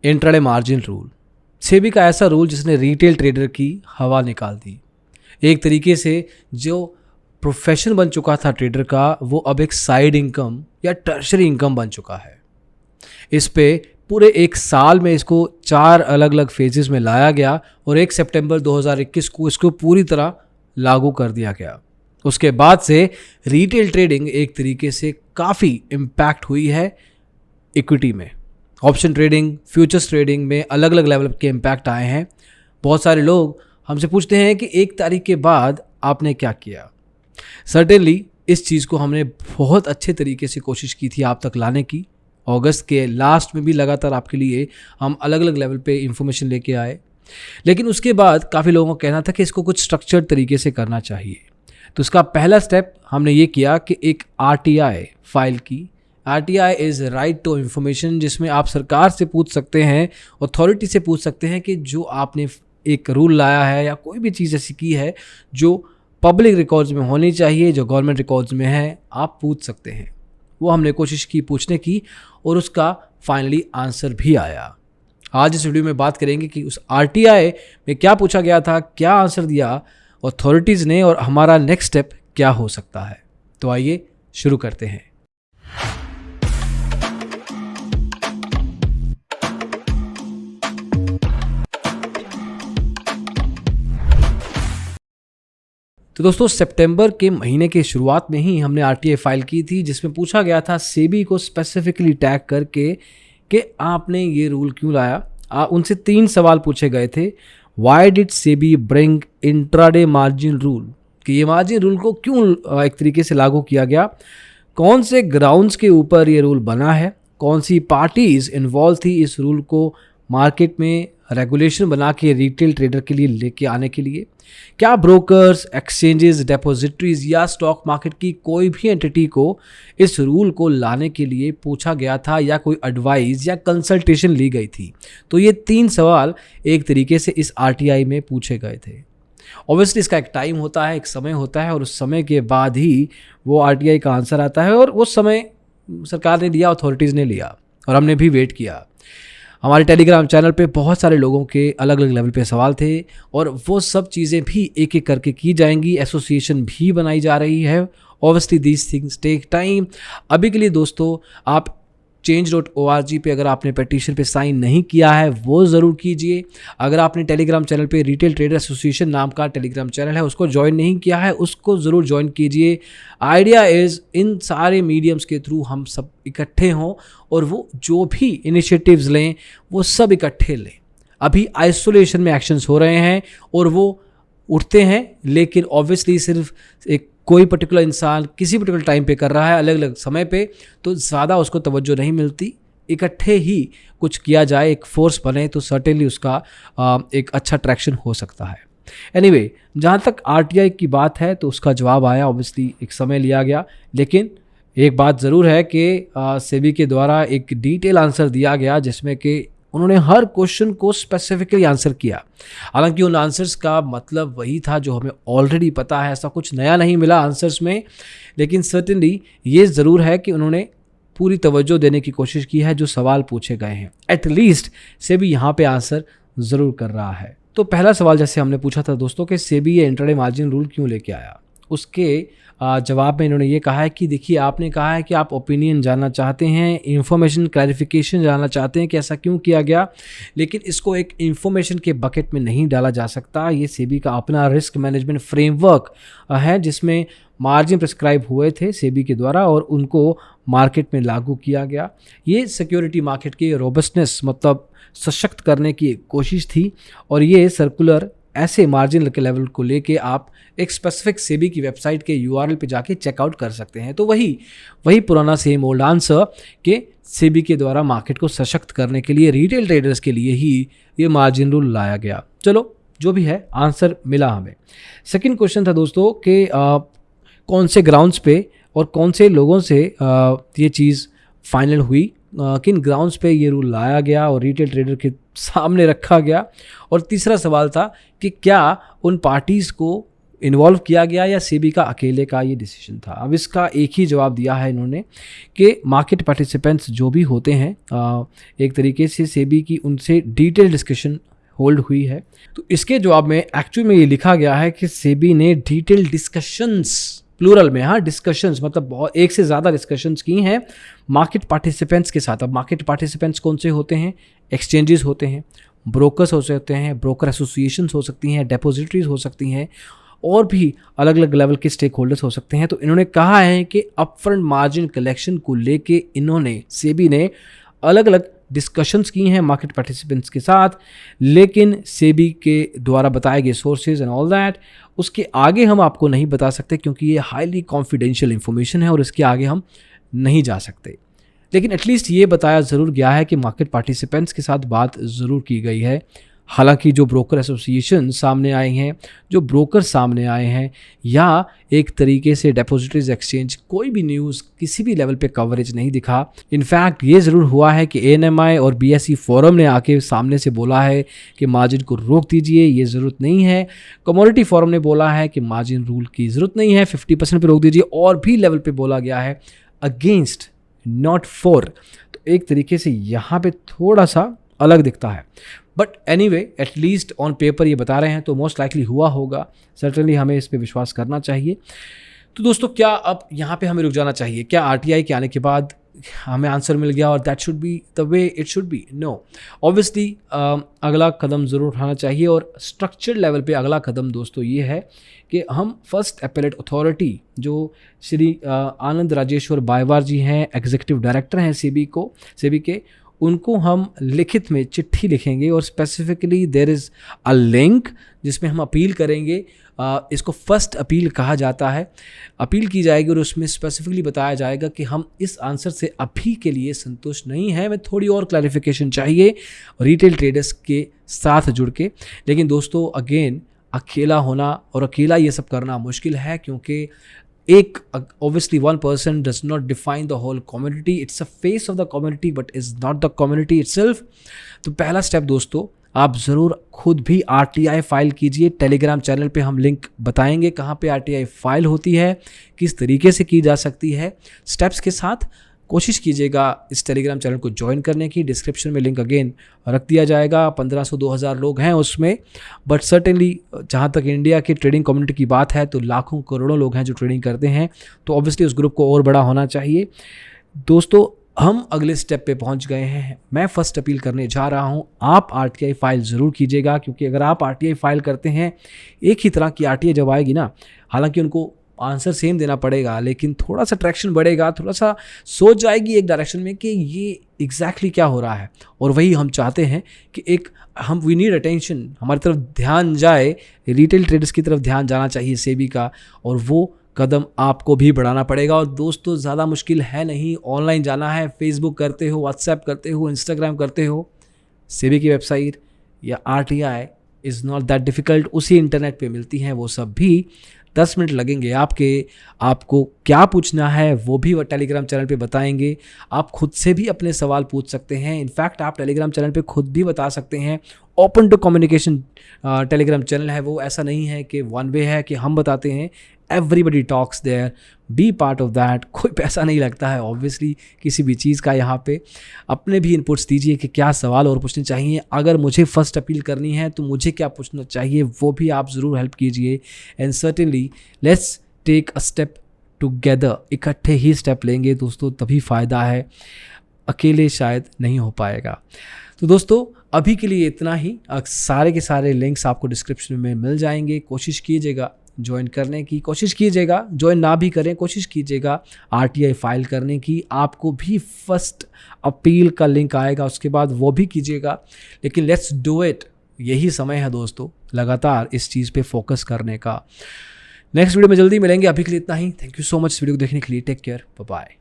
Intraday margin rule, SEBI का ऐसा rule जिसने रिटेल ट्रेडर की हवा निकाल दी। एक तरीके से जो प्रोफेशन बन चुका था ट्रेडर का, वो अब एक साइड इनकम या टर्शरी इनकम बन चुका है। इस पे पूरे एक साल में इसको 4 अलग अलग फेजेस में लाया गया और 1 सितंबर 2021 को इसको पूरी तरह लागू कर दिया गया। उसके बाद से रिटेल ट्रेडिंग एक तरीके से काफ़ी इम्पैक्ट हुई है इक्विटी में। ऑप्शन ट्रेडिंग, फ्यूचर्स ट्रेडिंग में अलग अलग लेवल के इम्पैक्ट आए हैं। बहुत सारे लोग हमसे पूछते हैं कि 1 तारीख के बाद आपने क्या किया। सर्टेनली इस चीज़ को हमने बहुत अच्छे तरीके से कोशिश की थी आप तक लाने की। अगस्त के लास्ट में भी लगातार आपके लिए हम अलग अलग लेवल पे इंफॉर्मेशन लेके आए, लेकिन उसके बाद काफ़ी लोगों का कहना था कि इसको कुछ स्ट्रक्चर्ड तरीके से करना चाहिए। तो उसका पहला स्टेप हमने ये किया कि एक RTI फाइल की। RTI is right to information, जिसमें आप सरकार से पूछ सकते हैं, अथॉरिटी से पूछ सकते हैं कि जो आपने एक रूल लाया है या कोई भी चीज़ ऐसी की है जो पब्लिक रिकॉर्ड्स में होनी चाहिए, जो गवर्नमेंट रिकॉर्ड्स में है, आप पूछ सकते हैं। वो हमने कोशिश की पूछने की और उसका फाइनली आंसर भी आया। आज इस वीडियो में बात करेंगे कि उस RTI में क्या पूछा गया था, क्या आंसर दिया अथॉरिटीज़ ने और हमारा नेक्स्ट स्टेप क्या हो सकता है। तो आइए शुरू करते हैं। तो दोस्तों, सितंबर के महीने के शुरुआत में ही हमने RTI फाइल की थी, जिसमें पूछा गया था सेबी को स्पेसिफिकली टैग करके कि आपने ये रूल क्यों लाया। उनसे 3 सवाल पूछे गए थे। Why did SEBI bring intraday margin rule, कि ये मार्जिन रूल को क्यों एक तरीके से लागू किया गया, कौन से ग्राउंड्स के ऊपर ये रूल बना है, कौन सी पार्टीज़ इन्वॉल्व थी इस रूल को मार्केट में रेगुलेशन बना के रिटेल ट्रेडर के लिए लेके आने के लिए, क्या ब्रोकर्स, एक्सचेंजेस, डिपॉजिटरीज या स्टॉक मार्केट की कोई भी एंटिटी को इस रूल को लाने के लिए पूछा गया था या कोई एडवाइस या कंसल्टेशन ली गई थी। तो ये 3 सवाल एक तरीके से इस RTI में पूछे गए थे। ऑब्वियसली इसका एक टाइम होता है, एक समय होता है और उस समय के बाद ही वो RTI का आंसर आता है और वो समय सरकार ने लिया, अथॉरिटीज़ ने लिया और हमने भी वेट किया। हमारे टेलीग्राम चैनल पे बहुत सारे लोगों के अलग अलग लेवल पे सवाल थे और वो सब चीज़ें भी एक एक करके की जाएंगी। एसोसिएशन भी बनाई जा रही है। Obviously these things take time. अभी के लिए दोस्तों, आप change.org पे अगर आपने पेटिशन पे साइन नहीं किया है वो ज़रूर कीजिए। अगर आपने टेलीग्राम चैनल पे रिटेल ट्रेडर एसोसिएशन नाम का टेलीग्राम चैनल है उसको ज्वाइन नहीं किया है, उसको ज़रूर ज्वाइन कीजिए। आइडिया इज़ इन सारे मीडियम्स के थ्रू हम सब इकट्ठे हों और वो जो भी इनिशिएटिव्स लें वो सब इकट्ठे लें। अभी आइसोलेशन में एक्शंस हो रहे हैं और वो उठते हैं, लेकिन ऑब्वियसली सिर्फ एक कोई पर्टिकुलर इंसान किसी पर्टिकुलर टाइम पे कर रहा है अलग अलग समय पे, तो ज़्यादा उसको तवज्जो नहीं मिलती। इकट्ठे ही कुछ किया जाए, एक फोर्स बने, तो सर्टेनली उसका एक अच्छा ट्रैक्शन हो सकता है। एनीवे, जहाँ तक RTI की बात है तो उसका जवाब आया। ऑब्वियसली एक समय लिया गया, लेकिन एक बात ज़रूर है कि सेबी के द्वारा एक डिटेल आंसर दिया गया जिसमें कि उन्होंने हर क्वेश्चन को स्पेसिफिकली आंसर किया। हालांकि उन आंसर्स का मतलब वही था जो हमें ऑलरेडी पता है, ऐसा कुछ नया नहीं मिला आंसर्स में, लेकिन सर्टेनली ये ज़रूर है कि उन्होंने पूरी तवज्जो देने की कोशिश की है जो सवाल पूछे गए हैं। एटलीस्ट सेबी यहाँ पे आंसर ज़रूर कर रहा है। तो पहला सवाल जैसे हमने पूछा था दोस्तों कि सेबी ये इंट्राडे मार्जिन रूल क्यों लेके आया, उसके जवाब में इन्होंने ये कहा है कि देखिए, आपने कहा है कि आप ओपिनियन जानना चाहते हैं, इंफॉर्मेशन क्लैरिफिकेशन जानना चाहते हैं कि ऐसा क्यों किया गया, लेकिन इसको एक इंफॉर्मेशन के बकेट में नहीं डाला जा सकता। ये सेबी का अपना रिस्क मैनेजमेंट फ्रेमवर्क है जिसमें मार्जिन प्रिस्क्राइब हुए थे सेबी के द्वारा और उनको मार्केट में लागू किया गया। ये सिक्योरिटी मार्केट की रोबस्टनेस मतलब सशक्त करने की कोशिश थी और ये सर्कुलर ऐसे मार्जिन के लेवल को लेके आप एक स्पेसिफिक सेबी की वेबसाइट के URL पे जाके चेकआउट कर सकते हैं। तो वही पुराना सेम ओल्ड आंसर कि सेबी के द्वारा मार्केट को सशक्त करने के लिए रिटेल ट्रेडर्स के लिए ही ये मार्जिन रूल लाया गया। चलो, जो भी है आंसर मिला हमें। सेकंड क्वेश्चन था दोस्तों कि कौन से ग्राउंड्स पे और कौन से लोगों से ये चीज़ फाइनल हुई, किन ग्राउंड्स पे ये रूल लाया गया और रिटेल ट्रेडर के सामने रखा गया। और तीसरा सवाल था कि क्या उन पार्टीज़ को इन्वॉल्व किया गया या सेबी का अकेले का ये डिसीजन था? अब इसका एक ही जवाब दिया है इन्होंने कि मार्केट पार्टिसिपेंट्स जो भी होते हैं एक तरीके से सेबी की उनसे डिटेल डिस्कशन होल्ड हुई है। तो इसके जवाब में एक्चुअली में ये लिखा गया है कि सेबी ने डिटेल डिस्कशंस, प्लूरल में, हाँ, डिस्कशंस मतलब बहुत एक से ज़्यादा डिस्कशंस की हैं मार्केट पार्टिसिपेंट्स के साथ। अब मार्केट पार्टिसिपेंट्स कौन से होते हैं? एक्सचेंजेस होते हैं, ब्रोकर्स हो सकते हैं, ब्रोकर एसोसिएशंस हो सकती हैं, डिपॉजिटरीज हो सकती हैं, और भी अलग अलग लेवल के स्टेक होल्डर्स हो सकते हैं। तो इन्होंने कहा है कि अपफ्रंट मार्जिन कलेक्शन को लेके इन्होंने, सेबी ने अलग अलग डिस्कशंस की हैं मार्केट पार्टिसिपेंट्स के साथ, लेकिन सेबी के द्वारा बताए गए सोर्सेज एंड ऑल दैट, उसके आगे हम आपको नहीं बता सकते क्योंकि ये हाईली कॉन्फिडेंशियल इंफॉर्मेशन है और इसके आगे हम नहीं जा सकते। लेकिन एटलीस्ट ये बताया ज़रूर गया है कि मार्केट पार्टिसिपेंट्स के साथ बात ज़रूर की गई है। हालांकि जो ब्रोकर एसोसिएशन सामने आए हैं, जो ब्रोकर सामने आए हैं, या एक तरीके से डिपॉजिटरीज एक्सचेंज, कोई भी न्यूज़ किसी भी लेवल पे कवरेज नहीं दिखा। इनफैक्ट ये ज़रूर हुआ है कि एएनएमआई और बीएसई फोरम ने आके सामने से बोला है कि मार्जिन को रोक दीजिए, ये ज़रूरत नहीं है। कमोडिटी फोरम ने बोला है कि मार्जिन रूल की ज़रूरत नहीं है, 50% पे रोक दीजिए, और भी लेवल पे बोला गया है अगेंस्ट नॉट फॉर। तो एक तरीके से यहाँ पे थोड़ा सा अलग दिखता है, but anyway at least on paper ये बता रहे हैं तो मोस्ट लाइकली हुआ होगा। सर्टनली हमें इस पे विश्वास करना चाहिए। तो दोस्तों, क्या अब यहाँ पे हमें रुक जाना चाहिए? क्या आरटीआई के आने के बाद हमें आंसर मिल गया और that should be the way it should be? No, obviously अगला कदम ज़रूर उठाना चाहिए, और स्ट्रक्चर लेवल पे अगला कदम दोस्तों ये है कि हम फर्स्ट एपेलेट अथॉरिटी, जो श्री आनंद राजेश्वर बायवार जी हैं, एग्जीक्यूटिव डायरेक्टर हैं सेबी के, उनको हम लिखित में चिट्ठी लिखेंगे और specifically there is a link जिसमें हम अपील करेंगे। इसको फर्स्ट अपील कहा जाता है। अपील की जाएगी और उसमें स्पेसिफिकली बताया जाएगा कि हम इस आंसर से अभी के लिए संतुष्ट नहीं हैं, हमें थोड़ी और क्लैरिफिकेशन चाहिए रिटेल ट्रेडर्स के साथ जुड़ के। लेकिन दोस्तों, अगेन, अकेला होना और अकेला ये सब करना मुश्किल है, क्योंकि एक obviously one person does not define the whole community, it's a face of the community but is not the community itself। तो पहला स्टेप दोस्तों, आप ज़रूर खुद भी आरटीआई फाइल कीजिए। टेलीग्राम चैनल पे हम लिंक बताएंगे कहाँ पे आरटीआई फाइल होती है, किस तरीके से की जा सकती है, स्टेप्स के साथ। कोशिश कीजिएगा इस टेलीग्राम चैनल को ज्वाइन करने की। डिस्क्रिप्शन में लिंक अगेन रख दिया जाएगा। 1500-2000 लोग हैं उसमें, बट सर्टेनली जहाँ तक इंडिया की ट्रेडिंग कम्युनिटी की बात है तो लाखों करोड़ों लोग हैं जो ट्रेडिंग करते हैं, तो ऑब्वियसली उस ग्रुप को और बड़ा होना चाहिए। दोस्तों, हम अगले स्टेप पे पहुंच गए हैं। मैं फर्स्ट अपील करने जा रहा हूं, आप आरटीआई फाइल ज़रूर कीजिएगा, क्योंकि अगर आप आरटीआई फाइल करते हैं, एक ही तरह की आरटीआई जब आएगी ना, हालांकि उनको आंसर सेम देना पड़ेगा, लेकिन थोड़ा सा ट्रैक्शन बढ़ेगा, थोड़ा सा सोच जाएगी एक डायरेक्शन में कि ये एग्जैक्टली क्या हो रहा है। और वही हम चाहते हैं कि वी नीड अटेंशन, हमारी तरफ ध्यान जाए, रिटेल ट्रेडर्स की तरफ ध्यान जाना चाहिए सेबी का, और वो कदम आपको भी बढ़ाना पड़ेगा। और दोस्तों, ज़्यादा मुश्किल है नहीं, ऑनलाइन जाना है, फेसबुक करते हो, व्हाट्सएप करते हो, इंस्टाग्राम करते हो, सेबी की वेबसाइट या RTI is not that difficult, उसी इंटरनेट पे मिलती हैं वो सब भी। 10 मिनट लगेंगे आपको क्या पूछना है वो भी वो टेलीग्राम चैनल पे बताएंगे। आप खुद से भी अपने सवाल पूछ सकते हैं। इनफैक्ट आप टेलीग्राम चैनल पे खुद भी बता सकते हैं। Open to communication Telegram channel है वो, ऐसा नहीं है कि वन वे है कि हम बताते हैं। Everybody talks there, be part of that. कोई पैसा नहीं लगता है ऑब्वियसली किसी भी चीज़ का। यहाँ पे अपने भी इनपुट्स दीजिए कि क्या सवाल और पूछने चाहिए। अगर मुझे फर्स्ट अपील करनी है तो मुझे क्या पूछना चाहिए वो भी आप ज़रूर हेल्प कीजिए। And certainly let's take a step together. इकट्ठे ही स्टेप लेंगे दोस्तों, तभी फ़ायदा है, अकेले शायद नहीं हो पाएगा। तो दोस्तों, अभी के लिए इतना ही। सारे के सारे लिंक्स आपको डिस्क्रिप्शन में मिल जाएंगे। कोशिश कीजिएगा ज्वाइन करने की, कोशिश कीजिएगा, ज्वाइन ना भी करें कोशिश कीजिएगा आरटीआई फाइल करने की। आपको भी फर्स्ट अपील का लिंक आएगा, उसके बाद वो भी कीजिएगा। लेकिन लेट्स डू इट, यही समय है दोस्तों लगातार इस चीज़ पे फोकस करने का। नेक्स्ट वीडियो में जल्दी मिलेंगे। अभी के लिए इतना ही। Thank you so much video को देखने के लिए। Take care, bye bye.